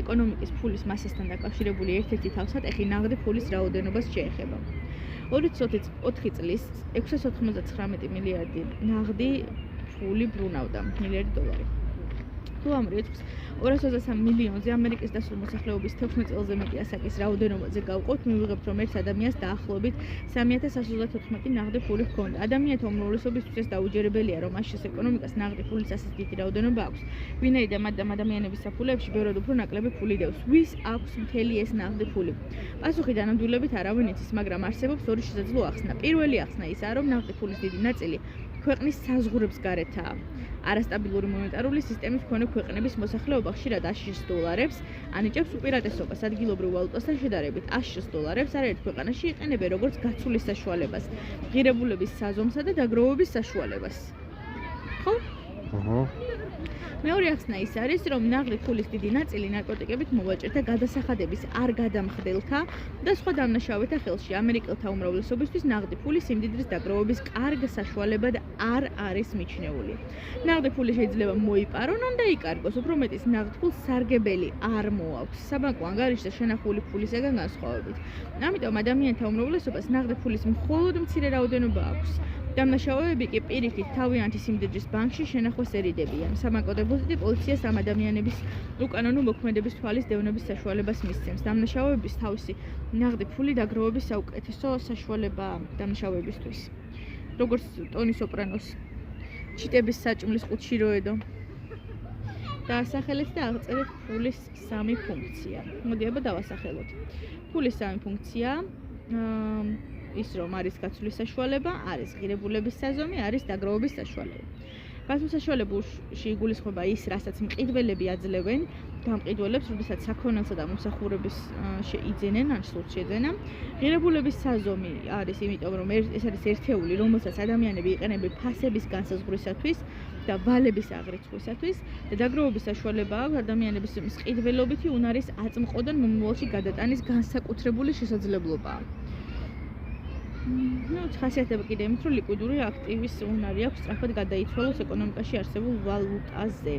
ეკონომიკის ფულის მასასთან დაკავშირებული ერთ-ერთი თავსატეხი ნაღდი ფულის რაოდენობას შეეხება. 2004 წლის 699 მილიარდი ნაღდი ფული ბრუნავდა, მილიარდი დოლარი. თუ ამ რიცხვს 223 მილიონზე ამერიკის დასავლური მოსახლეობის 16 წელზე მეტი ასაკის რაოდენობაზე გავყოთ, მივიღებთ, რომ ერთ ადამიანს დაახლოებით 3134 ნაღდი ფული ჰქონდა. ადამიანთა უმრავლესობისთვის დაუჯერებელია, რომ მაშინ ეკონომიკას ნაღდი ფულის ასეთ დიდი რაოდენობა აქვს. ვინაიდან ამ ადამიანების საფულეებში ბევრად უფრო ნაკლები ფული დევს. ვის აქვს მთელი ეს ნაღდი ფული? პასუხი დანამდვილებით არავინ იცის, მაგრამ არსებობს ორი შესაძლო ახსნა. პირველი ახსნა ისაა, რომ ნაღდი ფულის დიდი ნაწილი ქვეყნის საზღვრებს გარეთაა. არასტაბილური მონეტარული სისტემის მქონე ქვეყნების მოსახლეობა ხშირად $100 ანიჭებს უპირატესობას ადგილობრივ ვალუტასთან შედარებით. $100 არაერთ ქვეყანაში იყენებენ როგორც გაცვლის საშუალებას, ღირებულების საზომსა და დაგროვების საშუალებას. ხო? მეორე ახსნა ის არის, რომ ნაღდი ფულის დიდი ნაწილი ნარკოტიკებით მოვაჭრეთა გადასახადების არ გადამხდელთა და სხვა დამნაშავეთა ხელში. ამერიკელთა უმრავლესობისთვის ნაღდი ფული სიმდიდრის დაგროვების კარგ საშუალებად არ არის მიჩნეული. ნაღდი ფული შეიძლება მოიპარონ, ან დაიკარგოს, უფრო მეტის ნაღდ ფულს სარგებელი არ მოაქვს, საბანკო ანგარიშზე შენახული ფულისაგან განსხვავებით. ამიტომ ადამიანთა უმრავლესობას ნაღდი ფულის მხოლოდ მცირე რაოდენობა აქვს. დამნაშავეები კი პირიქით თავიანთი სიმდიდრის ბანკში შენახვას ერიდებიან. საბანკო დეპოზიტი პოლიციას ამ ადამიანების უკანონო მოქმედების თვალის დევნების საშუალებას მისცემს. დამნაშავეების თავისი ნაღდი ფული დაგროვების საუკეთესო საშუალებაა დამნაშავეებისთვის. როგორც ტონი სოპრანოს ჩიტების საჭმლის ყუთში როედო. დაასახელეთ და აღწერეთ ფულის 3 ფუნქცია. მოდი აბა დავასახელოთ. ფულის 3 ფუნქცია ის რომ არის გაცვლის საშუალება, არის ღირებულების საზომი, არის დაგროვების საშუალება. გაცვლის საშუალებაში იგულისხმება ის, რასაც მყიდველები აძლევენ გამყიდველებს, როდესაც საქონელსა და მომსახურების შეიძენენ, ან სულს შეძენა. ღირებულების საზომი არის იმიტომ, რომ ეს არის ერთეული, რომელსაც ადამიანები იყენებენ ფასების განსაზღვრისათვის და ვალების აღრიცხვისათვის და დაგროვების საშუალება აქვს ადამიანების მყიდველობითი უნარის აწმყოდან მომავალში გადატანის განსაკუთრებული შესაძლებლობაა. ხასიათდება კიდე იმით, რომ ლიკვიდური აქტივის უნარი აქვს სწრაფად გადაიცვალოს ეკონომიკაში არსებულ ვალუტაზე.